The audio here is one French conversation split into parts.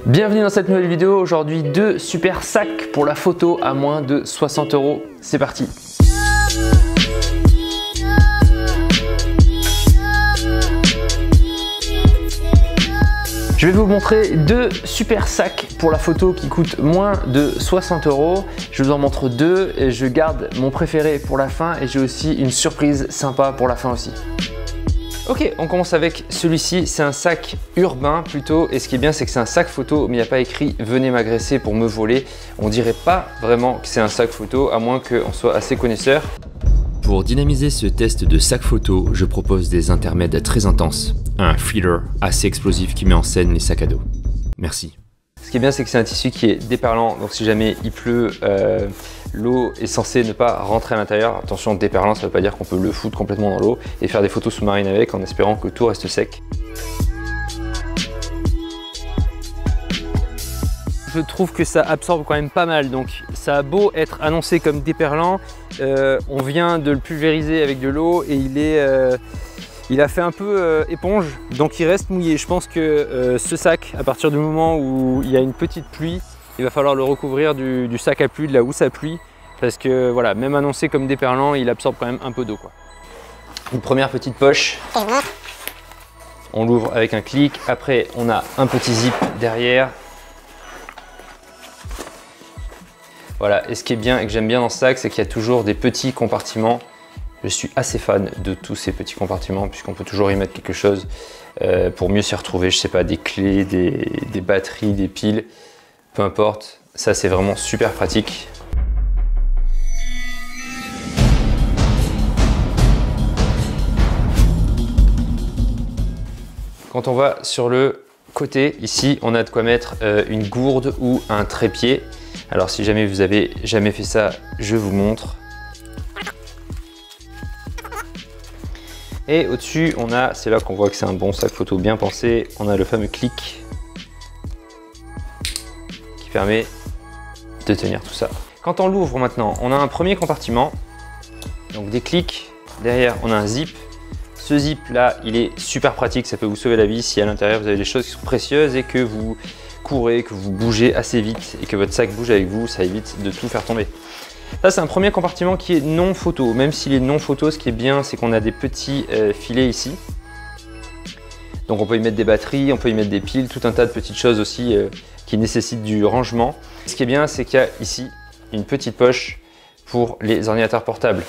Bienvenue dans cette nouvelle vidéo. Aujourd'hui, deux super sacs pour la photo à moins de 60 €. C'est parti. Je vais vous montrer deux super sacs pour la photo qui coûtent moins de 60 €. Je vous en montre deux et je garde mon préféré pour la fin et j'ai aussi une surprise sympa pour la fin aussi. Ok, on commence avec celui-ci, c'est un sac urbain plutôt, et ce qui est bien c'est que c'est un sac photo, mais il n'y a pas écrit « Venez m'agresser pour me voler ». On dirait pas vraiment que c'est un sac photo, à moins qu'on soit assez connaisseur. Pour dynamiser ce test de sac photo, je propose des intermèdes très intenses, un thriller assez explosif qui met en scène les sacs à dos. Merci. Ce qui est bien c'est que c'est un tissu qui est déperlant, donc si jamais il pleut, l'eau est censée ne pas rentrer à l'intérieur. Attention, déperlant, ça ne veut pas dire qu'on peut le foutre complètement dans l'eau et faire des photos sous-marines avec en espérant que tout reste sec. Je trouve que ça absorbe quand même pas mal, donc ça a beau être annoncé comme déperlant, on vient de le pulvériser avec de l'eau et il a fait un peu éponge, donc il reste mouillé. Je pense que ce sac, à partir du moment où il y a une petite pluie, il va falloir le recouvrir du sac à pluie, de la housse à pluie, parce que voilà, même annoncé comme déperlant, il absorbe quand même un peu d'eau, quoi. Une première petite poche, on l'ouvre avec un clic, après on a un petit zip derrière. Voilà, et ce qui est bien et que j'aime bien dans ce sac, c'est qu'il y a toujours des petits compartiments. Je suis assez fan de tous ces petits compartiments puisqu'on peut toujours y mettre quelque chose pour mieux s'y retrouver. Je sais pas, des clés, des batteries, des piles, peu importe. Ça, c'est vraiment super pratique. Quand on va sur le côté, ici, on a de quoi mettre une gourde ou un trépied. Alors si jamais vous avez jamais fait ça, je vous montre. Et au-dessus, on a, c'est là qu'on voit que c'est un bon sac photo bien pensé, on a le fameux clic qui permet de tenir tout ça. Quand on l'ouvre maintenant, on a un premier compartiment, donc des clics, derrière on a un zip. Ce zip là, il est super pratique, ça peut vous sauver la vie si à l'intérieur vous avez des choses qui sont précieuses et que vous courez, que vous bougez assez vite et que votre sac bouge avec vous, ça évite de tout faire tomber. Ça, c'est un premier compartiment qui est non photo. Même s'il est non photo, ce qui est bien, c'est qu'on a des petits filets ici. Donc on peut y mettre des batteries, on peut y mettre des piles, tout un tas de petites choses aussi qui nécessitent du rangement. Ce qui est bien, c'est qu'il y a ici une petite poche pour les ordinateurs portables.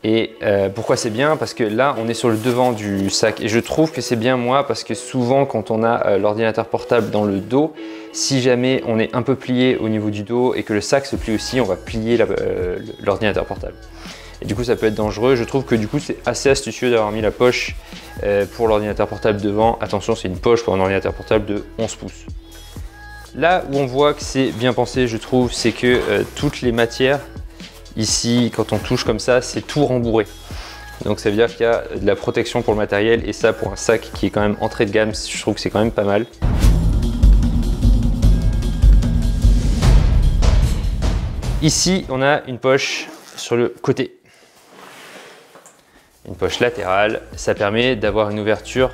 Et pourquoi c'est bien? Parce que là, on est sur le devant du sac. Et je trouve que c'est bien, moi, parce que souvent, quand on a l'ordinateur portable dans le dos, si jamais on est un peu plié au niveau du dos et que le sac se plie aussi, on va plier l'ordinateur portable. Et du coup, ça peut être dangereux. Je trouve que du coup, c'est assez astucieux d'avoir mis la poche pour l'ordinateur portable devant. Attention, c'est une poche pour un ordinateur portable de 11 pouces. Là où on voit que c'est bien pensé, je trouve, c'est que toutes les matières, ici, quand on touche comme ça, c'est tout rembourré. Donc ça veut dire qu'il y a de la protection pour le matériel et ça, pour un sac qui est quand même entrée de gamme, je trouve que c'est quand même pas mal. Ici, on a une poche sur le côté. Une poche latérale, ça permet d'avoir une ouverture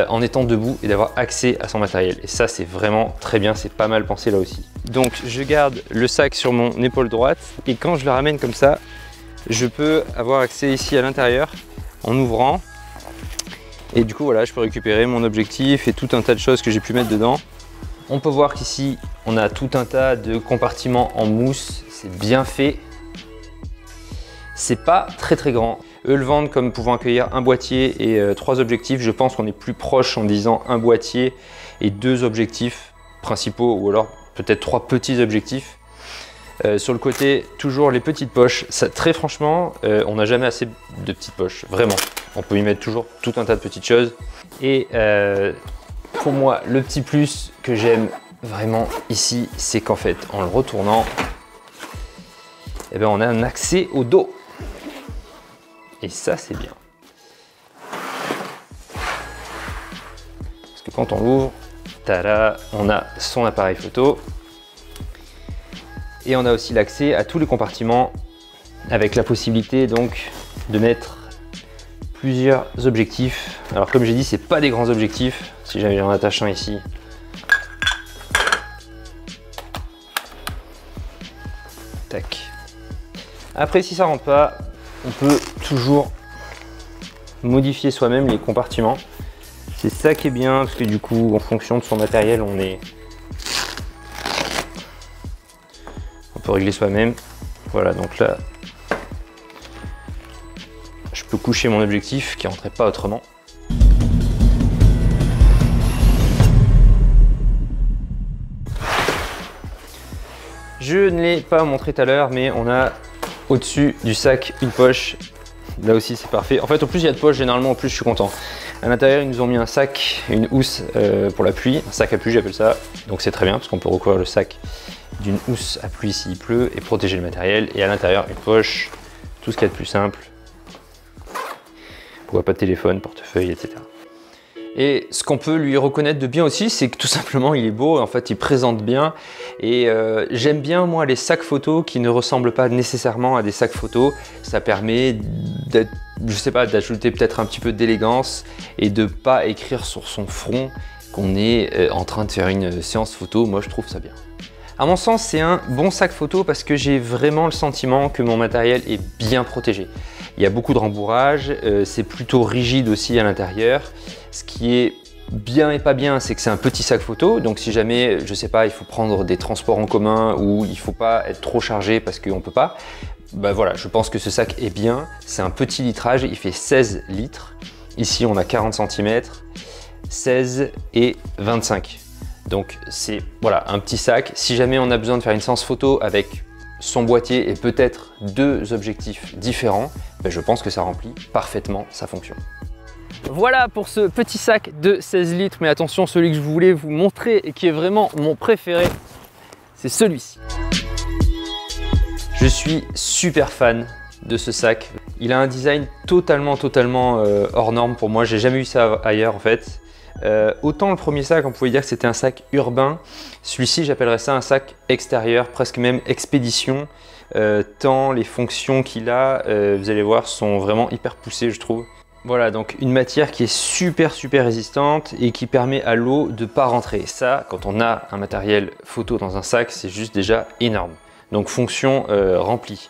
en étant debout et d'avoir accès à son matériel. Et ça, c'est vraiment très bien, c'est pas mal pensé là aussi. Donc, je garde le sac sur mon épaule droite et quand je le ramène comme ça, je peux avoir accès ici à l'intérieur en ouvrant. Et du coup, voilà, je peux récupérer mon objectif et tout un tas de choses que j'ai pu mettre dedans. On peut voir qu'ici, on a tout un tas de compartiments en mousse. C'est bien fait. C'est pas très grand. Eux le vendent comme pouvant accueillir un boîtier et 3 objectifs. Je pense qu'on est plus proche en disant un boîtier et 2 objectifs principaux ou alors peut-être 3 petits objectifs. Sur le côté, toujours les petites poches. Ça, très franchement, on n'a jamais assez de petites poches, vraiment. On peut y mettre toujours tout un tas de petites choses. Et pour moi, le petit plus que j'aime vraiment ici, c'est qu'en fait, en le retournant, eh ben, on a un accès au dos. Et ça, c'est bien. Parce que quand on l'ouvre, tada, on a son appareil photo. Et on a aussi l'accès à tous les compartiments avec la possibilité donc de mettre plusieurs objectifs. Alors comme j'ai dit, c'est pas des grands objectifs. Si j'en attache un ici, Tac. Après, si ça rentre pas, on peut toujours modifier soi-même les compartiments. C'est ça qui est bien, parce que du coup, en fonction de son matériel, on peut régler soi-même. Voilà, donc là, je peux coucher mon objectif qui rentrait pas autrement. Je ne l'ai pas montré tout à l'heure, mais on a au-dessus du sac une poche. Là aussi, c'est parfait. En fait, au plus il y a de poches, généralement, au plus je suis content. À l'intérieur, ils nous ont mis un sac, une housse pour la pluie, un sac à pluie, j'appelle ça. Donc c'est très bien parce qu'on peut recouvrir le sac d'une housse à pluie s'il pleut et protéger le matériel. Et à l'intérieur, une poche, tout ce qu'il y a de plus simple. On voit pas de téléphone, portefeuille, etc. Et ce qu'on peut lui reconnaître de bien aussi, c'est que tout simplement il est beau, en fait il présente bien. Et j'aime bien moi les sacs photos qui ne ressemblent pas nécessairement à des sacs photos. Ça permet d'être, je sais pas, d'ajouter peut-être un petit peu d'élégance et de pas écrire sur son front qu'on est en train de faire une séance photo. Moi je trouve ça bien. À mon sens, c'est un bon sac photo parce que j'ai vraiment le sentiment que mon matériel est bien protégé. Il y a beaucoup de rembourrage, c'est plutôt rigide aussi à l'intérieur. Ce qui est bien et pas bien, c'est que c'est un petit sac photo. Donc si jamais, je sais pas, il faut prendre des transports en commun ou il faut pas être trop chargé parce qu'on peut pas, bah voilà, je pense que ce sac est bien. C'est un petit litrage, il fait 16 litres. Ici, on a 40 cm, 16 et 25. Donc c'est voilà un petit sac. Si jamais on a besoin de faire une séance photo avec son boîtier et peut-être deux objectifs différents, ben je pense que ça remplit parfaitement sa fonction. Voilà pour ce petit sac de 16 litres, mais attention, celui que je voulais vous montrer et qui est vraiment mon préféré, c'est celui-ci. Je suis super fan de ce sac. Il a un design totalement hors norme pour moi. J'ai jamais eu ça ailleurs en fait. Autant le premier sac, on pouvait dire que c'était un sac urbain. Celui-ci, j'appellerais ça un sac extérieur, presque même expédition. Tant les fonctions qu'il a, vous allez voir, sont vraiment hyper poussées, je trouve. Voilà, donc une matière qui est super résistante et qui permet à l'eau de ne pas rentrer. Ça, quand on a un matériel photo dans un sac, c'est juste déjà énorme. Donc fonction remplie.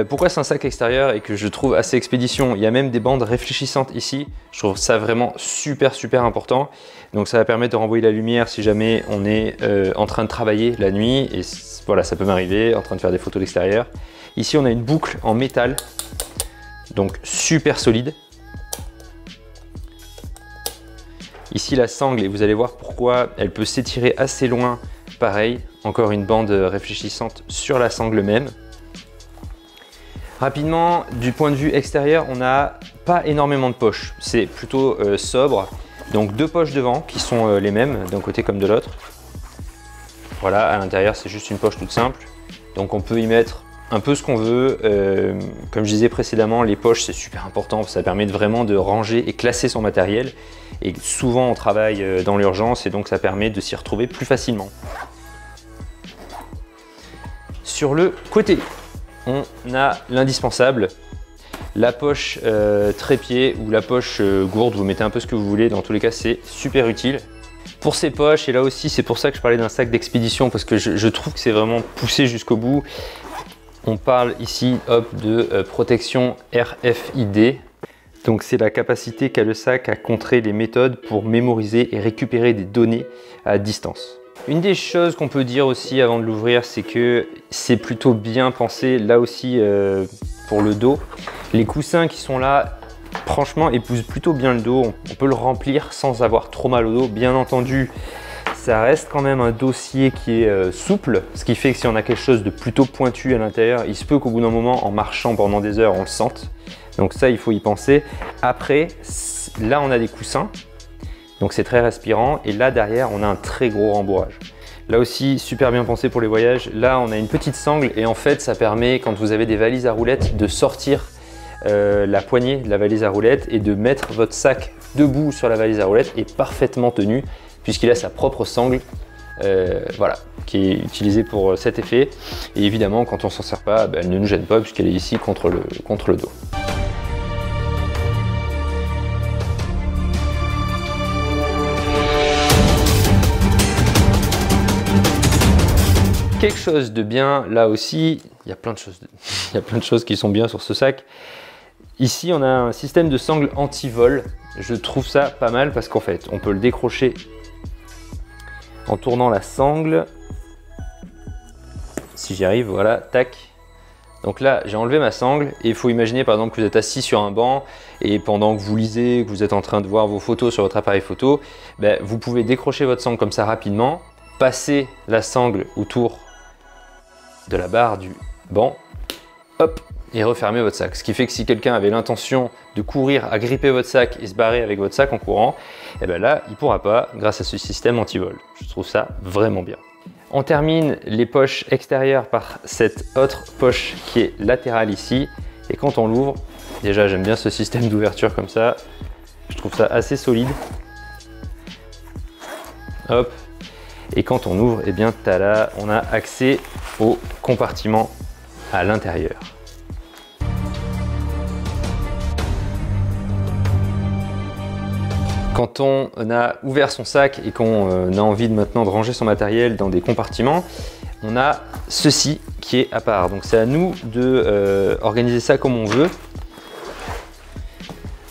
Pourquoi c'est un sac extérieur et que je trouve assez expédition? Il y a même des bandes réfléchissantes ici. Je trouve ça vraiment super important. Donc ça va permettre de renvoyer la lumière si jamais on est en train de travailler la nuit. Et voilà, ça peut m'arriver, en train de faire des photos d'extérieur. Ici, on a une boucle en métal. Donc super solide. Ici la sangle, et vous allez voir pourquoi elle peut s'étirer assez loin. Pareil, encore une bande réfléchissante sur la sangle même. Rapidement, du point de vue extérieur, on n'a pas énormément de poches. C'est plutôt sobre. Donc deux poches devant qui sont les mêmes d'un côté comme de l'autre. Voilà, à l'intérieur c'est juste une poche toute simple. Donc on peut y mettre un peu ce qu'on veut. Comme je disais précédemment, les poches c'est super important. Ça permet vraiment de ranger et classer son matériel. Et souvent on travaille dans l'urgence et donc ça permet de s'y retrouver plus facilement. Sur le côté, on a l'indispensable, la poche trépied ou la poche gourde, vous mettez un peu ce que vous voulez, dans tous les cas c'est super utile. Pour ces poches, et là aussi c'est pour ça que je parlais d'un sac d'expédition, parce que je trouve que c'est vraiment poussé jusqu'au bout. On parle ici de protection RFID. Donc c'est la capacité qu'a le sac à contrer les méthodes pour mémoriser et récupérer des données à distance. Une des choses qu'on peut dire aussi avant de l'ouvrir, c'est que c'est plutôt bien pensé là aussi pour le dos. Les coussins qui sont là, franchement, épousent plutôt bien le dos. On peut le remplir sans avoir trop mal au dos. Bien entendu, ça reste quand même un dossier qui est souple, ce qui fait que si on a quelque chose de plutôt pointu à l'intérieur, il se peut qu'au bout d'un moment, en marchant pendant des heures, on le sente. Donc ça, il faut y penser. Après, là, on a des coussins. Donc c'est très respirant. Et là, derrière, on a un très gros rembourrage. Là aussi, super bien pensé pour les voyages. Là, on a une petite sangle. Et en fait, ça permet, quand vous avez des valises à roulettes, de sortir la poignée de la valise à roulettes et de mettre votre sac debout sur la valise à roulettes et parfaitement tenu, puisqu'il a sa propre sangle. Voilà, qui est utilisée pour cet effet. Et évidemment, quand on s'en sert pas, elle ne nous gêne pas puisqu'elle est ici contre le dos. Quelque chose de bien là aussi, il y a plein de choses, il y a plein de choses qui sont bien sur ce sac. Ici, on a un système de sangle anti-vol. Je trouve ça pas mal parce qu'en fait, on peut le décrocher en tournant la sangle. Si j'y arrive, voilà, tac. Donc là, j'ai enlevé ma sangle et il faut imaginer par exemple que vous êtes assis sur un banc et pendant que vous lisez, que vous êtes en train de voir vos photos sur votre appareil photo, ben, vous pouvez décrocher votre sangle comme ça rapidement, passer la sangle autour de la barre du banc, hop, et refermer votre sac. Ce qui fait que si quelqu'un avait l'intention de courir, agripper votre sac et se barrer avec votre sac en courant, et ben là, il ne pourra pas grâce à ce système anti-vol. Je trouve ça vraiment bien. On termine les poches extérieures par cette autre poche qui est latérale ici. Et quand on l'ouvre, déjà j'aime bien ce système d'ouverture comme ça. Je trouve ça assez solide. Hop. Et quand on ouvre, eh bien tada, on a accès au compartiment à l'intérieur. Quand on a ouvert son sac et qu'on a envie maintenant de ranger son matériel dans des compartiments, on a ceci qui est à part. Donc c'est à nous de organiser ça comme on veut.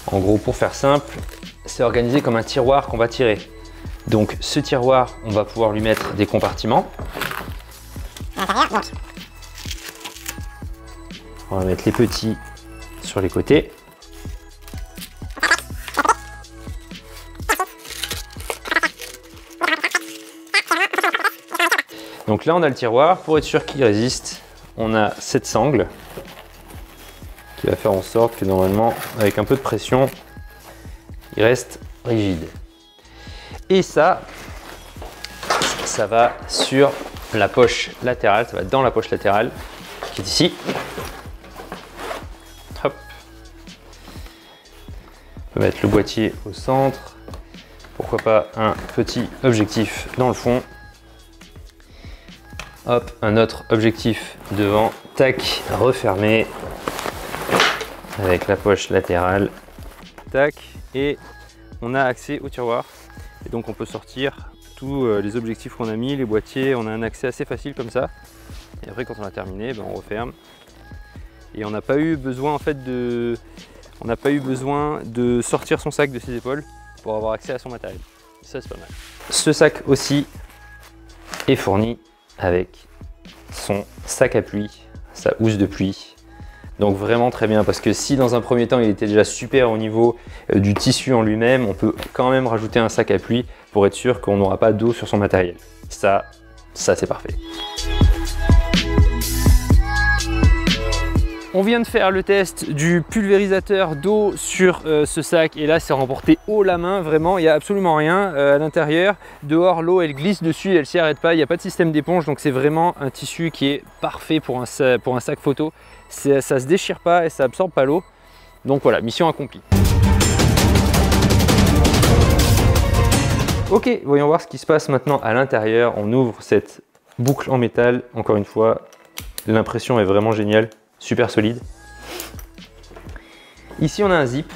En gros, pour faire simple, c'est organisé comme un tiroir qu'on va tirer. Donc ce tiroir, on va pouvoir lui mettre des compartiments. On va mettre les petits sur les côtés. Donc là, on a le tiroir. Pour être sûr qu'il résiste, on a cette sangle qui va faire en sorte que normalement, avec un peu de pression, il reste rigide. Et ça va sur la poche latérale, ça va dans la poche latérale qui est ici. Hop. On peut mettre le boîtier au centre. Pourquoi pas un petit objectif dans le fond. Hop, un autre objectif devant, tac, refermé avec la poche latérale, tac, et on a accès au tiroir. Et donc on peut sortir tous les objectifs qu'on a mis, les boîtiers, on a un accès assez facile comme ça. Et après quand on a terminé, ben, on referme. Et on n'a pas eu besoin en fait de sortir son sac de ses épaules pour avoir accès à son matériel. Ça c'est pas mal. Ce sac aussi est fourni avec son sac à pluie, sa housse de pluie. Donc vraiment très bien parce que si dans un premier temps il était déjà super au niveau du tissu en lui-même, on peut quand même rajouter un sac à pluie pour être sûr qu'on n'aura pas d'eau sur son matériel. Ça c'est parfait. On vient de faire le test du pulvérisateur d'eau sur ce sac et là c'est remporté haut la main, vraiment il n'y a absolument rien à l'intérieur. Dehors l'eau elle glisse dessus, elle s'y arrête pas, il n'y a pas de système d'éponge donc c'est vraiment un tissu qui est parfait pour un sac photo. Ça se déchire pas et ça absorbe pas l'eau. Donc voilà, mission accomplie. Ok, voyons voir ce qui se passe maintenant à l'intérieur. On ouvre cette boucle en métal, encore une fois, l'impression est vraiment géniale. Super solide. Ici on a un zip,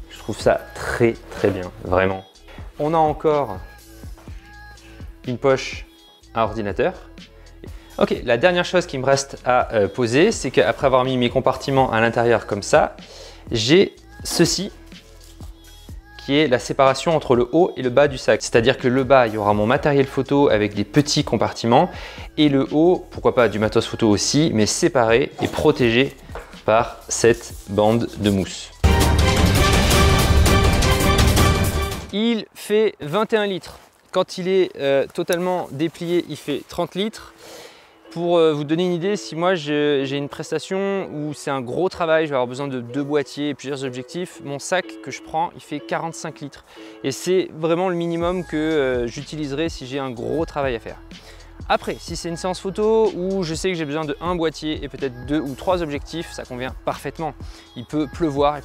je trouve ça très bien, vraiment. On a encore une poche à ordinateur. Ok, la dernière chose qui me reste à poser, c'est qu'après avoir mis mes compartiments à l'intérieur comme ça, j'ai ceci qui est la séparation entre le haut et le bas du sac. C'est-à-dire que le bas, il y aura mon matériel photo avec des petits compartiments et le haut, pourquoi pas du matos photo aussi, mais séparé et protégé par cette bande de mousse. Il fait 21 litres. Quand il est totalement déplié, il fait 30 litres. Pour vous donner une idée, si moi j'ai une prestation où c'est un gros travail, je vais avoir besoin de 2 boîtiers et plusieurs objectifs, mon sac que je prends, il fait 45 litres. Et c'est vraiment le minimum que j'utiliserai si j'ai un gros travail à faire. Après, si c'est une séance photo où je sais que j'ai besoin de 1 boîtier et peut-être 2 ou 3 objectifs, ça convient parfaitement. Il peut pleuvoir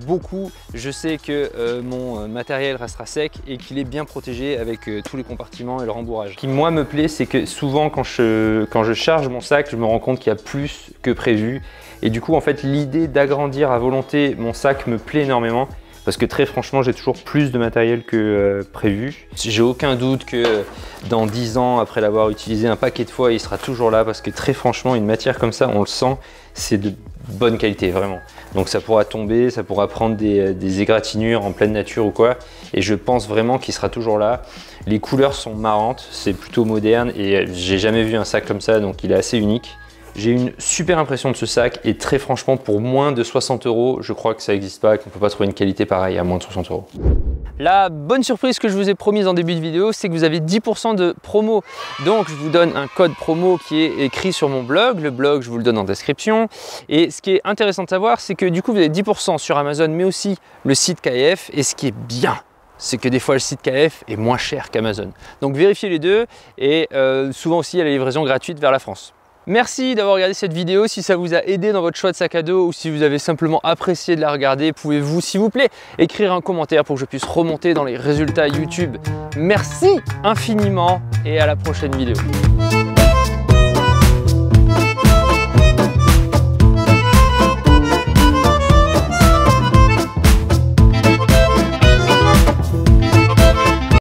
beaucoup. Je sais que mon matériel restera sec et qu'il est bien protégé avec tous les compartiments et le rembourrage. Ce qui moi me plaît, c'est que souvent quand je charge mon sac, je me rends compte qu'il y a plus que prévu. Et du coup, en fait, l'idée d'agrandir à volonté mon sac me plaît énormément. parce que très franchement, j'ai toujours plus de matériel que prévu. J'ai aucun doute que dans 10 ans, après l'avoir utilisé un paquet de fois, il sera toujours là, parce que très franchement, une matière comme ça, on le sent, c'est de bonne qualité, vraiment. Donc ça pourra tomber, ça pourra prendre des égratignures en pleine nature ou quoi, et je pense vraiment qu'il sera toujours là. Les couleurs sont marrantes, c'est plutôt moderne, et j'ai jamais vu un sac comme ça, donc il est assez unique. J'ai une super impression de ce sac, et très franchement, pour moins de 60 €, je crois que ça n'existe pas, qu'on ne peut pas trouver une qualité pareille à moins de 60 €. La bonne surprise que je vous ai promise en début de vidéo, c'est que vous avez 10% de promo. Donc je vous donne un code promo qui est écrit sur mon blog. Le blog, je vous le donne en description. Et ce qui est intéressant de savoir, c'est que du coup, vous avez 10% sur Amazon, mais aussi le site KF. Et ce qui est bien, c'est que des fois le site KF est moins cher qu'Amazon. Donc vérifiez les deux, et souvent aussi il y a la livraison gratuite vers la France. Merci d'avoir regardé cette vidéo. Si ça vous a aidé dans votre choix de sac à dos, ou si vous avez simplement apprécié de la regarder, pouvez-vous, s'il vous plaît, écrire un commentaire pour que je puisse remonter dans les résultats YouTube. Merci infiniment, et à la prochaine vidéo.